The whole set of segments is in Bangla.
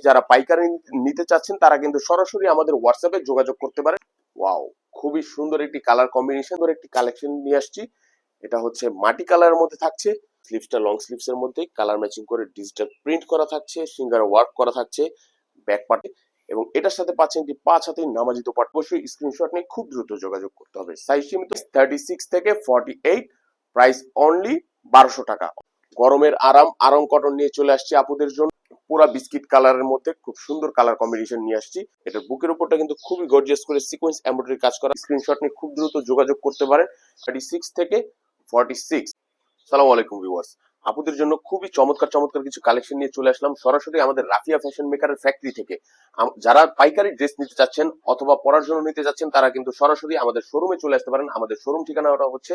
যারা পাইকারি নিতে চাচ্ছেন তারা কিন্তু সরাসরি আমাদের হোয়াটসঅ্যাপে যোগাযোগ করতে পারেন। ওয়াও, খুবই সুন্দর একটি কালার কম্বিনেশন ধরে একটি কালেকশন নিয়ে আসছি। এটা হচ্ছে মাটি কালারের মধ্যে থাকছে, স্লিভসটা লং স্লিভস এর মধ্যে কালার ম্যাচিং করে ডিজিটাল প্রিন্ট করা থাকছে, সিঙ্গারা ওয়ার্ক করা থাকছে ব্যাক পার্টে, এবং এটার সাথে পাচ্ছেন একটি 5 হাতের নামাজি দোপাট্টা। অবশ্যই স্ক্রিনশট নিয়ে খুব দ্রুত যোগাযোগ করতে হবে। সাইজ সীমিত 36 থেকে 48, প্রাইস অনলি 1200 টাকা। গরমের আরাম আরং কটন নিয়ে চলে আসছি আপুদের জন্য, পুরা বিস্কিট কালারের মধ্যে খুব সুন্দর কালার কম্বিনেশন নিয়ে আসছি। এটা বুকের উপরটা কিন্তু খুবই গর্জিয়াস করে সিকোয়েন্স এমব্রয়ডারি কাজ করা। স্ক্রিনশট নিয়ে খুব দ্রুত যোগাযোগ করতে পারেন। 36 থেকে 46। সালামু আলাইকুম ভিউয়ার্স, আপুদের জন্য খুবই চমৎকার চমৎকার কিছু কালেকশন নিয়ে চলে আসলাম সরাসরি আমাদের রাফিয়া ফ্যাশন মেকারের ফ্যাক্টরি থেকে। যারা পাইকারি ড্রেস নিতে চাচ্ছেন অথবা পরার জন্য নিতে যাচ্ছেন তারা কিন্তু সরাসরি আমাদের শোরুমে চলে আসতে পারেন। আমাদের শোরুম ঠিকানাটা হচ্ছে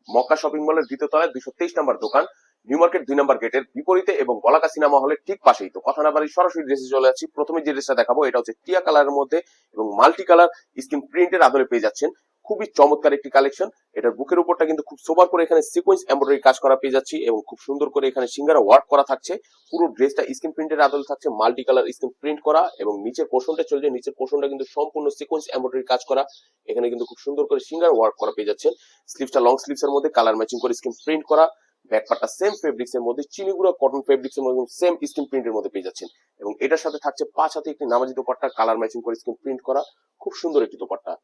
মক্কা শপিং মলের দ্বিতীয় তলায় 223 নম্বর দোকান, নিউ মার্কেট 2 নম্বর গেটের বিপরীতে এবং বলাকা সিনেমা হলের ঠিক পাশেই। তো কথা না বাড়ি সরাসরি ড্রেসে চলে যাচ্ছি। প্রথমে যে ড্রেসটা দেখাবো এটা হচ্ছে টিয়া কালারের মধ্যে এবং মাল্টি কালার স্কিন প্রিন্টের আদলে পেয়ে যাচ্ছেন। খুবই চমৎকার একটি কালেকশন। এটার বুকের উপরটা কিন্তু খুব সোবার করে এখানে সিকোয়েন্স এমব্রয়ডারি কাজ করা পেয়ে যাচ্ছি এবং খুব সুন্দর করে এখানে সিঙ্গারা ওয়ার্ক করা থাকছে। পুরো ড্রেসটা স্কিন প্রিন্টের আদলে থাকছে, মাল্টি কালার স্কিন প্রিন্ট করা, এবং নিচের পোর্শনটা চলে যায়, নিচের পোর্শনটা কিন্তু সম্পূর্ণ সিকোয়েন্স এমব্রয়ডারি কাজ করা। এখানে কিন্তু খুব সুন্দর করে সিঙ্গারা ওয়ার্ক করা পেয়ে যাচ্ছেন। স্লিভসটা লং স্লিভস এর মধ্যে কালার ম্যাচিং করে স্কিন প্রিন্ট করা, ব্যাক পার্টটা সেম ফেব্রিক্স এর মধ্যে চিনিগুড়া কটন ফেব্রিক্স এর মধ্যে সেম স্কিন প্রিন্টের মধ্যে পেয়ে যাচ্ছেন। এবং এটার সাথে থাকছে 5 হাতে একটি নামাজি দোপাট্টা কালার ম্যাচিং করে স্কিন প্রিন্ট করা, খুব সুন্দর একটি দোপাট্টা।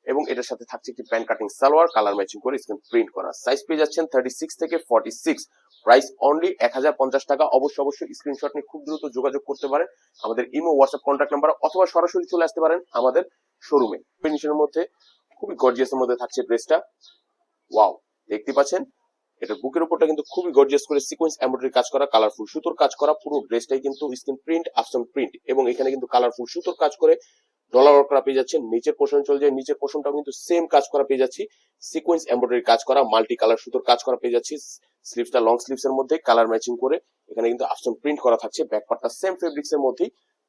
এবং এটার সাথে থাকছে একটি pant cutting salwar colour matching করে স্ক্রিন প্রিন্ট করা। সাইজ পেয়ে যাচ্ছেন 36 থেকে 46, প্রাইস অনলি 1050 টাকা। অবশ্যই স্ক্রিনশট নিয়ে খুব দ্রুত যোগাযোগ করতে পারেন আমাদের ইমো হোয়াটসঅ্যাপ কন্ট্যাক্ট নাম্বার, অথবা সরাসরি চলে আসতে পারেন আমাদের শোরুমে। ফিনিশের মধ্যে খুবই গর্জিয়াস এর মধ্যে থাকছে ড্রেসটা। ওয়াও, দেখতে পাচ্ছেন এটা বুকের উপরটা কিন্তু খুবই গর্জিয়াস করে সিকোয়েন্স এমব্রয়ডারি কাজ করা, কালারফুল সুতোর কাজ করা। পুরো ড্রেসটাই কিন্তু স্ক্রিন প্রিন্ট আফসন প্রিন্ট, এবং এখানে কিন্তু কালারফুল সুতোর কাজ করে ডলার ওয়ার্ক করা পেয়ে যাচ্ছেন। নিচের পোর্শন চলে যায়, নিচের পোর্শনটাও কিন্তু সেম কাজ করা পেয়ে যাচ্ছি, সিকোয়েন্স এমব্রয়ডারি কাজ করা, মাল্টি কালার সুতোর কাজ করা পেয়ে যাচ্ছি। স্লিভসটা লং স্লিভস এর মধ্যে কালার ম্যাচিং করে এখানে কিন্তু আফসন প্রিন্ট করা থাকছে। ব্যাক পার্টটা সেম ফেব্রিক্স এর মধ্যে,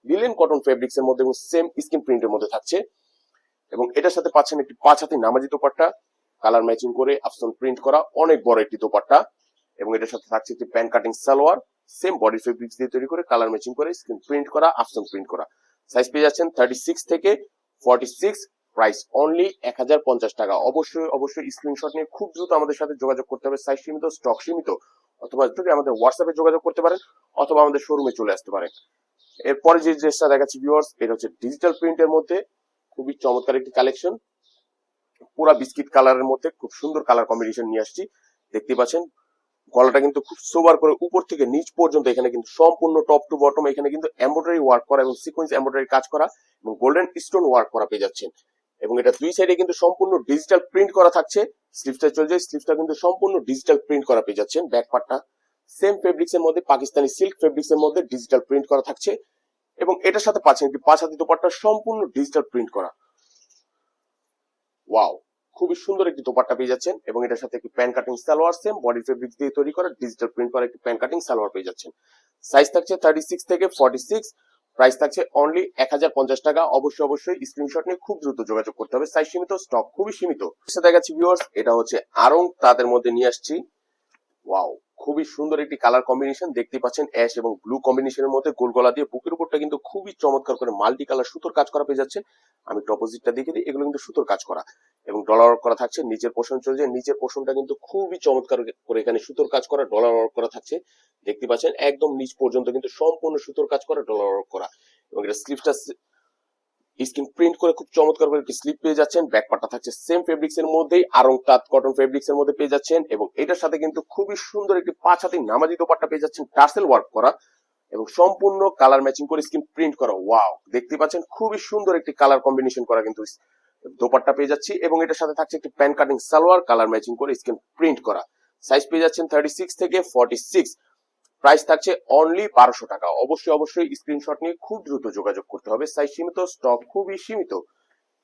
লিলেন কটন ফেব্রিক্স এর মধ্যে এবং সেম স্কিন প্রিন্টের মধ্যে থাকছে। এবং এটার সাথে পাচ্ছেন একটি 5 হাতে নামাজি দোপাট্টা কালার ম্যাচিং করে আফসন প্রিন্ট করা, অনেক বড় একটি দোপাট্টা। এবং এটার সাথে থাকছে একটি pant cutting salwar same body fabrics দিয়ে তৈরি করে কালার ম্যাচিং করে স্কিন প্রিন্ট করা, আফসন প্রিন্ট করা। সাইজ পেয়ে যাচ্ছেন 36 থেকে 46, প্রাইস অনলি 1050 টাকা। অবশ্যই স্ক্রিনশট নিয়ে খুব দ্রুত আমাদের সাথে যোগাযোগ করতে হবে। সাইজ সীমিত, স্টক সীমিত, অথবা যদি আমাদের হোয়াটসঅ্যাপে যোগাযোগ করতে পারেন অথবা আমাদের শোরুমে চলে আসতে পারেন। এরপরে যে ড্রেসটা দেখাচ্ছি ভিউয়ার্স, এটা হচ্ছে ডিজিটাল প্রিন্টের মধ্যে খুবই চমৎকার একটি কালেকশন। পুরা বিস্কিট কালারের মধ্যে খুব সুন্দর কালার কম্বিনেশন নিয়ে আসছি। দেখতে পাচ্ছেন গলাটা কিন্তু খুব সোবার করে উপর থেকে নিচ পর্যন্ত এখানে কিন্তু সম্পূর্ণ টপ টু বটম এখানে কিন্তু এমব্রয়ডারি ওয়ার্ক করা এবং সিকোয়েন্স এমব্রয়ডারি কাজ করা এবং গোল্ডেন স্টোন ওয়ার্ক করা পেয়ে যাচ্ছেন। এবং এটা দুই সাইডে কিন্তু সম্পূর্ণ ডিজিটাল প্রিন্ট করা থাকছে। স্লিভসটা চলে যায়, স্লিভসটা কিন্তু সম্পূর্ণ ডিজিটাল প্রিন্ট করা পেয়ে যাচ্ছেন। ব্যাক পার্টটা সেম ফেব্রিক্স এর মধ্যে পাকিস্তানি সিল্ক ফেব্রিক্স এর মধ্যে ডিজিটাল প্রিন্ট করা থাকছে। এবং এটার সাথে পাচ্ছেন একটি 5 হাতি দোপাট্টা সম্পূর্ণ ডিজিটাল প্রিন্ট করা। ওয়াও, খুবই সুন্দর একটি দোপাট্টা পেয়ে যাচ্ছেন। এবং এটার সাথে একটি pant cutting salwar same body fabrics দিয়ে তৈরি করা ডিজিটাল প্রিন্ট করা একটি প্যান্ট কাটিং সালোয়ার পেয়ে যাচ্ছেন। সাইজ থাকছে 36 থেকে 46, প্রাইস থাকছে অনলি 1050 টাকা। অবশ্যই স্ক্রিনশট নিয়ে খুব দ্রুত যোগাযোগ করতে হবে। সাইজ সীমিত, স্টক খুবই সীমিত। দেখাচ্ছি ভিউয়ার্স, এটা হচ্ছে আরং তাদের মধ্যে নিয়ে আসছি। ওয়াও, খুবই সুন্দর একটি কালার কম্বিনেশন দেখতে পাচ্ছেন, অ্যাশ এবং ব্লু কম্বিনেশনের মধ্যে গোল গলা দিয়ে বুকের উপরটা কিন্তু খুবই চমৎকার করে মাল্টি কালার সুতোর কাজ করা পেয়ে যাচ্ছেন। আমি অপোজিটটা দেখে দিই, এগুলো কিন্তু সুতোর কাজ করা এবং ডলার ওয়ার্ক করা থাকছে। নিচের পোর্শন চলে যায়, নিচের পোর্শনটা কিন্তু খুবই চমৎকার করে এখানে সুতোর কাজ করা, ডলার ওয়ার্ক করা থাকছে। দেখতে পাচ্ছেন একদম নিচ পর্যন্ত কিন্তু সম্পূর্ণ সুতোর কাজ করা, ডলার ওয়ার্ক করা। এবং এটা স্লিভসটা স্কিন প্রিন্ট করে খুব চমৎকার করে একটি স্লিপ পেয়ে যাচ্ছেন। ব্যাক পার্টটা থাকছে সেম ফেব্রিক্স এর মধ্যেই আরং তাঁত কটন ফেব্রিক্স এর মধ্যে পেয়ে যাচ্ছেন। এবং এটার সাথে কিন্তু খুবই সুন্দর একটি 5 হাতি নামাজি দোপাট্টা পেয়ে যাচ্ছেন, টার্সেল ওয়ার্ক করা এবং সম্পূর্ণ কালার ম্যাচিং করে স্কিন প্রিন্ট করা। ওয়াও, দেখতে পাচ্ছেন খুবই সুন্দর একটি কালার কম্বিনেশন করা কিন্তু দোপাট্টা পেয়ে যাচ্ছি। এবং এটার সাথে থাকছে একটি pant cutting salwar colour matching করে স্কিন প্রিন্ট করা। সাইজ পেয়ে যাচ্ছেন 36 থেকে 46, প্রাইস থাকছে অনলি 1200 টাকা। অবশ্যই স্ক্রিনশট নিয়ে খুব দ্রুত যোগাযোগ করতে হবে। সাইজ সীমিত, স্টক খুবই সীমিত।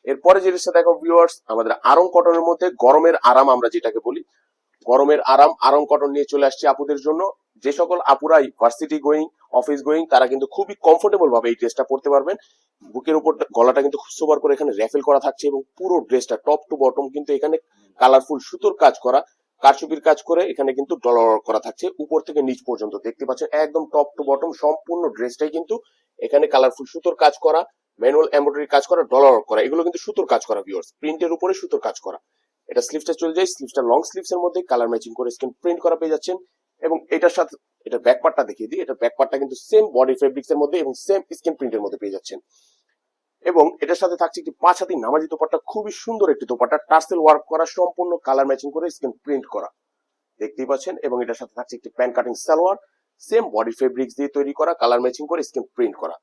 এরপরে যে ড্রেসটা দেখো ভিউয়ার্স, আমাদের আরং কটনের মধ্যে গরমের আরাম আমরা যেটাকে বলি, গরমের আরাম আরং কটন নিয়ে চলে আসছে আপুদের জন্য। যে সকল আপুরা ভার্সিটি গোয়িং, অফিস গোয়িং তারা কিন্তু খুবই কমফোর্টেবল ভাবে এই ড্রেসটা পরতে পারবেন। বুকের উপর গলাটা কিন্তু খুব সোবার করে এখানে র্যাফেল করা থাকছে এবং পুরো ড্রেসটা টপ টু বটম কিন্তু এখানে কালারফুল সুতোর কাজ করা, কারচুপির কাজ করে এখানে কিন্তু ডলার ওয়ার্ক করা থাকছে উপর থেকে নিচ পর্যন্ত। দেখতে পাচ্ছেন একদম টপ টু বটম সম্পূর্ণ ড্রেসটাই কিন্তু এখানে কালারফুল সুতোর কাজ করা, ম্যানুয়াল এমব্রয়ডারি কাজ করা, ডলার ওয়ার্ক করা, এগুলো কিন্তু সুতোর কাজ করা ভিউয়ার্স, প্রিন্টের উপরে সুতোর কাজ করা। এটা স্লিভসটা চলে যায়, স্লিভসটা লং স্লিভস এর মধ্যে কালার ম্যাচিং করে স্ক্রিন প্রিন্ট করা পেয়ে যাচ্ছেন। এবং এটার সাথে এটা ব্যাক পার্টটা দেখিয়ে দিই, এটা ব্যাক পার্টটা কিন্তু সেম বডি ফেব্রিক্স এর মধ্যে এবং সেম স্ক্রিন প্রিন্টের মধ্যে পেয়ে যাচ্ছেন। এবং এটার সাথে থাকছে একটি 5 হাতি নামাজি দোপাট্টা, খুবই সুন্দর একটি দোপাট্টা, টার্সেল ওয়ার্ক করা, সম্পূর্ণ কালার ম্যাচিং করে স্ক্রিন প্রিন্ট করা দেখতেই পাচ্ছেন। এবং এটার সাথে থাকছে একটি pant cutting salwar, same body fabrics দিয়ে তৈরি করা, কালার ম্যাচিং করে স্ক্রিন প্রিন্ট করা।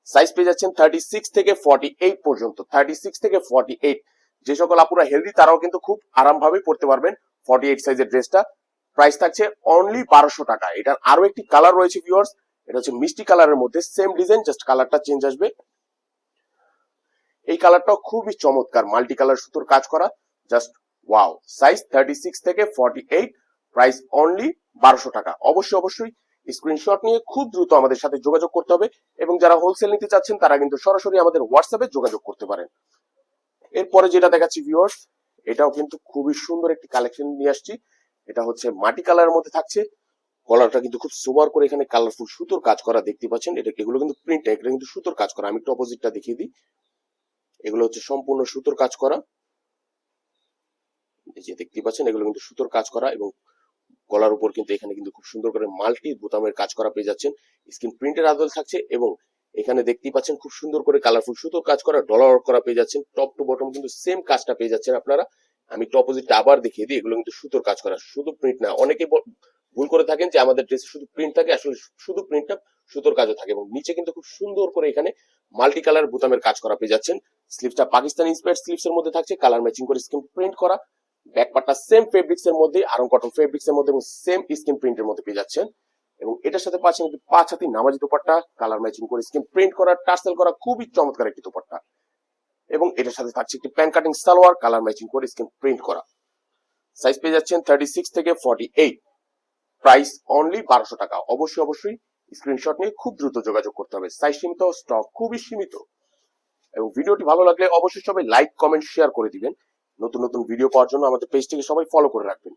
সাইজ পেয়ে যাচ্ছেন 36 থেকে 48 পর্যন্ত, 36 থেকে 48। যে সকল আপুরা হেলদি তারাও কিন্তু খুব আরামভাবে পড়তে পারবেন 48 সাইজের ড্রেসটা। প্রাইস থাকছে অনলি 1200 টাকা। এটার আরো একটি কালার রয়েছে ভিউয়ার্স, এটা হচ্ছে মিষ্টি কালারের মধ্যে, সেম ডিজাইন, জাস্ট কালারটা চেঞ্জ আসবে। এই কালারটাও খুবই চমৎকার, মাল্টি কালার সুতোর কাজ করা, জাস্ট ওয়াও। সাইজ 36 থেকে 48, প্রাইস অনলি 1200 টাকা। অবশ্যই স্ক্রিনশট নিয়ে খুব দ্রুত আমাদের সাথে যোগাযোগ করতে হবে। এবং যারা হোলসেল নিতে চাচ্ছেন তারা কিন্তু সরাসরি আমাদের হোয়াটসঅ্যাপে যোগাযোগ করতে পারেন। এরপরে যেটা দেখাচ্ছি ভিউয়ার্স, এটাও কিন্তু খুবই সুন্দর একটি কালেকশন নিয়ে আসছি। এটা হচ্ছে মাটি কালারের মধ্যে থাকছে, কলারটা কিন্তু খুব সুপার করে এখানে কালারফুল সুতোর কাজ করা দেখতে পাচ্ছেন। এগুলো কিন্তু প্রিন্ট, এগুলো কিন্তু সুতোর কাজ করা। আমি একটু অপোজিটটা দেখিয়ে দিই, এগুলো হচ্ছে সম্পূর্ণ সুতোর কাজ করা, এই যে দেখতে পাচ্ছেন এগুলো কিন্তু সুতোর কাজ করা। এবং গলার উপর কিন্তু এখানে কিন্তু খুব সুন্দর করে মাল্টি বোতামের কাজ করা পেয়ে যাচ্ছেন, স্ক্রিন প্রিন্টের আদল থাকছে। এবং এখানে দেখতেই পাচ্ছেন খুব সুন্দর করে কালারফুল সুতোর কাজ করা, ডলার ওয়ার্ক করা পেয়ে যাচ্ছেন। টপ টু বটম কিন্তু সেম কাজটা পেয়ে যাচ্ছেন আপনারা। আমি একটু অপোজিটটা আবার দেখিয়ে দিই, এগুলো কিন্তু সুতোর কাজ করা, শুধু প্রিন্ট না। অনেকে ভুল করে থাকেন যে আমাদের ড্রেসে শুধু প্রিন্ট থাকে, আসলে শুধু প্রিন্টটা, সুতোর কাজও থাকে। এবং নিচে কিন্তু খুব সুন্দর করে এখানে মাল্টি কালার বোতামের কাজ করা পেয়ে যাচ্ছেন। স্লিভসটা পাকিস্তানি ইন্সপায়ার্ড স্লিভস এর মধ্যে থাকছে, কালার ম্যাচিং করে স্ক্রিন প্রিন্ট করা। ব্যাক পার্টটা সেম ফেব্রিক্স এর মধ্যে, আরং কটন ফেব্রিক্স এর মধ্যে এবং সেম স্ক্রিন প্রিন্টের মধ্যে পেয়ে যাচ্ছেন। এবং এটার সাথে পাচ্ছেন একটি 5 হাতি নামাজি দোপাট্টা, কালার ম্যাচিং করে স্ক্রিন প্রিন্ট করা, টার্সেল করা, খুবই চমৎকার একটি দোপাট্টা। এবং এটার সাথে থাকছে একটি pant cutting salwar, colour matching করে স্ক্রিন প্রিন্ট করা। সাইজ পেয়ে যাচ্ছেন 36 থেকে 48, প্রাইস অনলি 1200 টাকা। অবশ্যই স্ক্রিনশট নিয়ে খুব দ্রুত যোগাযোগ করতে হবে, সাইজ সীমিত, স্টক খুবই সীমিত। এবং ভিডিওটি ভালো লাগলে অবশ্যই সবাই লাইক, কমেন্ট, শেয়ার করে দিবেন। নতুন নতুন ভিডিও পাওয়ার জন্য আমাদের পেজটিকে সবাই ফলো করে রাখবেন।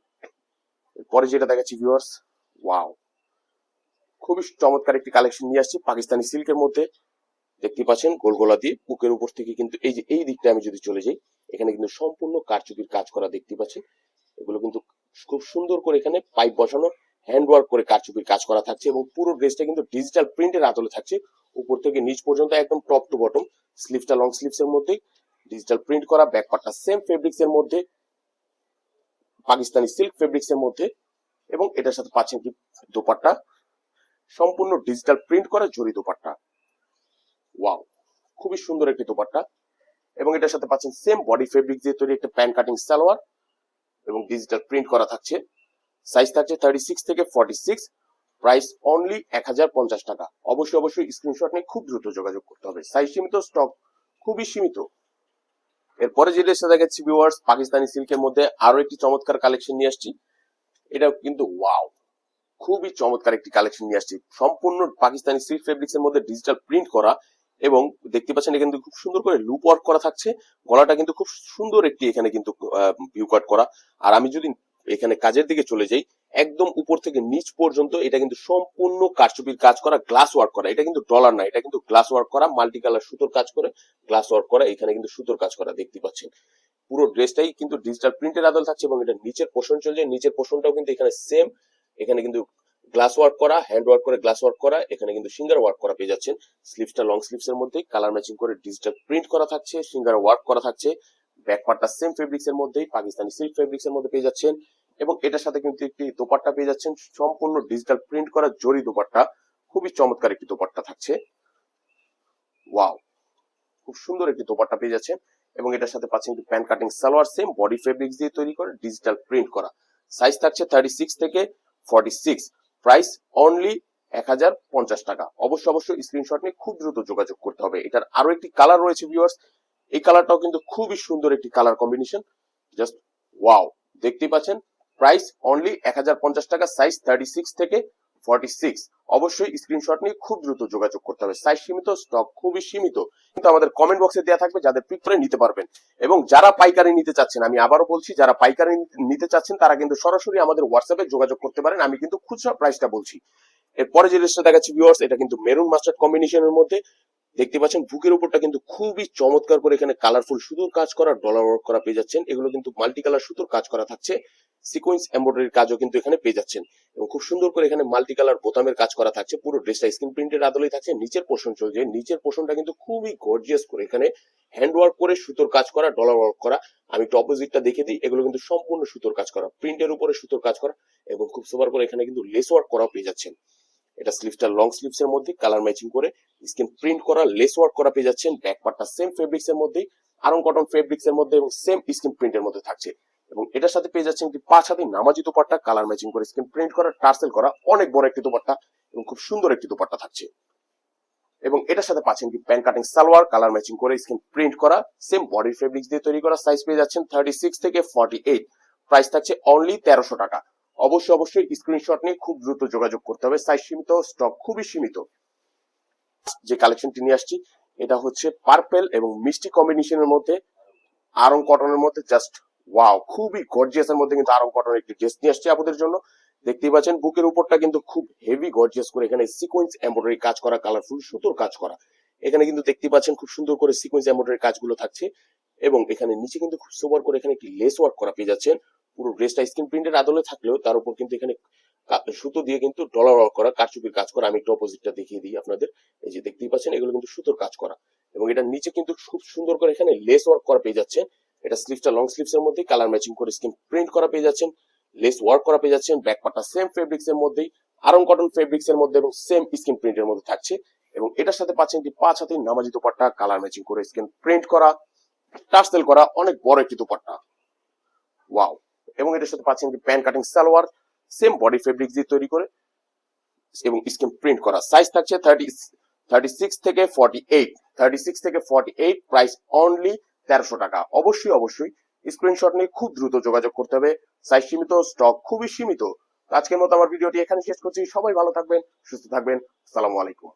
পরে যেটা দেখাচ্ছি ভিউয়ার্স, ওয়াও, খুবই চমৎকার একটি কালেকশন নিয়ে আসছি পাকিস্তানি সিল্কের মধ্যে। দেখতে পাচ্ছেন গোল গলা দিয়ে বুকের উপর থেকে কিন্তু এই যে এই দিকটা আমি যদি চলে যাই, এখানে কিন্তু সম্পূর্ণ কারচুপির কাজ করা দেখতে পাচ্ছেন। এগুলো কিন্তু খুব সুন্দর করে এখানে পাইপ বসানো, হ্যান্ড ওয়ার্ক করে কারচুপির কাজ করা থাকছে। এবং পুরো ড্রেসটা কিন্তু ডিজিটাল প্রিন্টের আদলে থাকছে, উপর থেকে নিচ পর্যন্ত একদম টপ টু বটম। স্লিভটা লং স্লিভস এর মধ্যে ডিজিটাল প্রিন্ট করা, ব্যাক পার্টটা সেম ফেব্রিক্স এর মধ্যে, পাকিস্তানি সিল্ক ফেব্রিক্স এর মধ্যে। এবং এটার সাথে পাচ্ছেন কি দোপাট্টা, সম্পূর্ণ ডিজিটাল প্রিন্ট করা জরি দোপাট্টা, ওয়াও, খুবই সুন্দর একটি দোপাট্টা। এবং এটার সাথে পাচ্ছেন সেম বডি ফেব্রিক দিয়ে তৈরি একটা প্যান্ট কাটিং সালোয়ার এবং ডিজিটাল প্রিন্ট করা থাকছে। সাইজ থাকছে 36 থেকে 46, প্রাইস অনলি 1050 টাকা। অবশ্যই স্ক্রিনশট নিয়ে খুব দ্রুত যোগাযোগ করতে হবে, সাইজ সীমিত, স্টক খুবই সীমিত। এরপরে যে ড্রেসটা দেখাচ্ছি ভিউয়ার্স, পাকিস্তানি সিল্কের মধ্যে আরো একটি চমৎকার কালেকশন নিয়ে আসছি। এটা কিন্তু ওয়াও, খুবই চমৎকার একটি কালেকশন নিয়ে আসছি, সম্পূর্ণ পাকিস্তানি সিল্ক ফেব্রিক্স এর মধ্যে ডিজিটাল প্রিন্ট করা। এবং দেখতে পাচ্ছেন এখানে খুব সুন্দর করে লুপ ওয়ার্ক করা থাকছে, গলাটা কিন্তু খুব সুন্দর একটি এখানে কিন্তু ভিউ কাট করা। আর আমি যদি এখানে কাজের দিকে চলে যাই, একদম উপর থেকে নিচ পর্যন্ত এটা কিন্তু সম্পূর্ণ কারচুপির কাজ করা, গ্লাস ওয়ার্ক করা। এটা কিন্তু ডলার না, এটা কিন্তু গ্লাস ওয়ার্ক করা, মাল্টি কালার সুতোর কাজ করে গ্লাস ওয়ার্ক করা, এখানে কিন্তু সুতোর কাজ করা দেখতে পাচ্ছেন। পুরো ড্রেসটাই কিন্তু ডিজিটাল প্রিন্টের আদল থাকছে। এবং এটা নিচের পোর্শন চলে যায়, নিচের পোর্শনটাও কিন্তু এখানে সেম, এখানে কিন্তু গ্লাস ওয়ার্ক করা, হ্যান্ড ওয়ার্ক করে গ্লাস ওয়ার্ক করা, এখানে কিন্তু সিঙ্গার ওয়ার্ক করা পেয়ে যাচ্ছেন। স্লিভসটা লং স্লিভস এর মধ্যে কালার ম্যাচিং করে ডিজিটাল প্রিন্ট করা থাকছে, সিঙ্গার ওয়ার্ক করা থাকছে। ব্যাক পার্টটা সেম ফেব্রিক্স এর মধ্যেই পাকিস্তানি সিল্ক ফেব্রিক্স এর মধ্যে পেয়ে যাচ্ছেন। এবং এটার সাথে কিন্তু একটি দোপাট্টা পেয়ে যাচ্ছেন, সম্পূর্ণ ডিজিটাল প্রিন্ট করা জরি দোপাট্টা, খুবই চমৎকার একটি দোপাট্টা থাকছে, ওয়াও, খুব সুন্দর একটি দোপাট্টা পেয়ে যাচ্ছেন। এবং এটার সাথে পাচ্ছেন একটি pant cutting salwar, same body fabrics দিয়ে তৈরি করে ডিজিটাল প্রিন্ট করা। সাইজ থাকছে 36 থেকে 46, প্রাইস অনলি 1050 টাকা। অবশ্যই স্ক্রিনশট নিয়ে খুব দ্রুত যোগাযোগ করতে হবে। এটার আরো একটি কালার রয়েছে ভিউয়ার্স, এই কালারটাও কিন্তু খুবই সুন্দর একটি কালার কম্বিনেশন, জাস্ট ওয়াও, দেখতেই পাচ্ছেন। প্রাইস অনলি 1050 টাকা, সাইজ 36 থেকে 46। অবশ্যই স্ক্রিনশট নিয়ে খুব দ্রুত যোগাযোগ করতে হবে, সাইজ সীমিত, স্টক খুবই সীমিত। কিন্তু আমাদের কমেন্ট বক্সে দেওয়া থাকবে, যাদের পিক করে নিতে পারবেন। এবং যারা পাইকারি নিতে চাচ্ছেন, আমি আবারও বলছি, যারা পাইকারি নিতে চাচ্ছেন তারা কিন্তু সরাসরি আমাদের হোয়াটসঅ্যাপে যোগাযোগ করতে পারেন। আমি কিন্তু খুচরা প্রাইসটা বলছি। এরপরে যে ড্রেসটা দেখাচ্ছি ভিউয়ার্স, এটা কিন্তু মেরুন মাস্টার্ড কম্বিনেশনের মধ্যে। দেখতে পাচ্ছেন বুকের উপরটা কিন্তু খুবই চমৎকার করে এখানে কালারফুল সুতোর কাজ করা, ডলার ওয়ার্ক করা পেয়ে যাচ্ছেন। এগুলো কিন্তু মাল্টি কালার সুতোর কাজ করা থাকছে, সিকোয়েন্স এমব্রয়ডারির কাজও কিন্তু এখানে পেয়ে যাচ্ছেন এবং খুব সুন্দর করে এখানে মাল্টি কালার বোতামের কাজ করা থাকছে। পুরো ড্রেসটা স্ক্রিন প্রিন্টের আদলেই থাকছে। নিচের পোর্শন চলছে, নিচের পোর্শনটা কিন্তু খুবই গর্জিয়াস করে এখানে হ্যান্ড ওয়ার্ক করে সুতোর কাজ করা, ডলার ওয়ার্ক করা। আমি একটু অপোজিটটা দেখে দিই, এগুলো কিন্তু সম্পূর্ণ সুতোর কাজ করা, প্রিন্টের উপরে সুতোর কাজ করা এবং খুব সুপার করে এখানে কিন্তু লেস ওয়ার্ক করাও পেয়ে যাচ্ছেন। এটা স্লিভসটা লং স্লিভস এর মধ্যে কালার ম্যাচিং করে স্ক্রিন প্রিন্ট করা, লেস ওয়ার্ক করা পেয়ে যাচ্ছেন। ব্যাক পার্টটা সেম ফেব্রিক্স এর মধ্যে, আরং কটন ফেব্রিক্স এর মধ্যে এবং সেম স্ক্রিন প্রিন্টের মধ্যে থাকছে এবং এটার সাথে পেয়ে যাচ্ছেন কি 5 হাতে নামাজি দোপাট্টা, কালার ম্যাচিং করে স্ক্রিন প্রিন্ট করা, টার্সেল করা, অনেক বড় একটি দোপাট্টা এবং খুব সুন্দর একটি দোপাট্টা থাকছে এবং এটার সাথে পাচ্ছেন কি pan cutting salwar, colour matching করে স্ক্রিন প্রিন্ট করা, সেম বডি ফেব্রিক্স দিয়ে তৈরি করা। সাইজ পেয়ে যাচ্ছেন 36 থেকে 48, প্রাইস থাকছে অনলি 1300 টাকা। অবশ্যই স্ক্রিনশট নিয়ে খুব দ্রুত যোগাযোগ করতে হবে, সাইজ সীমিত, স্টক খুবই সীমিত। যে কালেকশনটি নিয়ে আসছি এটা হচ্ছে পার্পেল এবং মিষ্টি কম্বিনেশনের মধ্যে আরং কটনের মধ্যে, জাস্ট ওয়াও, খুবই গর্জিয়াস এর মধ্যে কিন্তু আরং কটনের একটি ড্রেস নিয়ে আসছে আপনাদের জন্য। দেখতেই পাচ্ছেন বুকের উপরটা কিন্তু খুব হেভি গর্জিয়াস করে এখানে সিকোয়েন্স এমব্রয়ডারি কাজ করা, কালারফুল সুতোর কাজ করা। এখানে কিন্তু দেখতেই পাচ্ছেন খুব সুন্দর করে সিকোয়েন্স এমব্রয়ডারি কাজগুলো থাকছে এবং এখানে নিচে কিন্তু খুব সুপার করে এখানে একটি লেস ওয়ার্ক করা পেয়ে যাচ্ছেন। পুরো ড্রেসটা স্ক্রিন প্রিন্টের আদলে থাকলেও তার উপর কিন্তু এখানে সুতো দিয়ে কিন্তু ডলার ওয়ার্ক করা, কারচুপির কাজ করা। আমি একটু অপোজিটটা দেখিয়ে দিই আপনাদের। এই যে দেখতেই পাচ্ছেন এগুলো কিন্তু সুতোর কাজ করা এবং এটা নিচে কিন্তু খুব সুন্দর করে এখানে লেস ওয়ার্ক করা পেয়ে যাচ্ছেন। এটা স্লিভসটা লং স্লিভস এর মধ্যে কালার ম্যাচিং করে স্ক্রিন প্রিন্ট করা পেয়ে যাচ্ছেন, লেস ওয়ার্ক করা পেয়ে যাচ্ছেন। ব্যাক পার্টটা সেম ফেব্রিক্স এর মধ্যেই, আরং কটন ফেব্রিক্স এর মধ্যে এবং সেম স্ক্রিন প্রিন্টের মধ্যে থাকছে এবং এটার সাথে পাচ্ছেন কি 5 হাতে নামাজি দোপাট্টা, কালার ম্যাচিং করে স্ক্রিন প্রিন্ট করা, টার্সেল করা, অনেক বড় একটি দোপাট্টা, ওয়াও। এবং এটার সাথে পাচ্ছেন কি pan cutting salwar, same body fabrics দিয়ে তৈরি করে এবং স্ক্রিন প্রিন্ট করা। সাইজ থাকছে 36 থেকে 48, 36 থেকে 48, প্রাইস অনলি 1300 টাকা। অবশ্যই স্ক্রিনশট নিয়ে খুব দ্রুত যোগাযোগ করতে হবে, সাইজ সীমিত, স্টক খুবই সীমিত। আজকের মতো আমার ভিডিওটি এখানে শেষ করছি। সবাই ভালো থাকবেন, সুস্থ থাকবেন। আসসালামু আলাইকুম।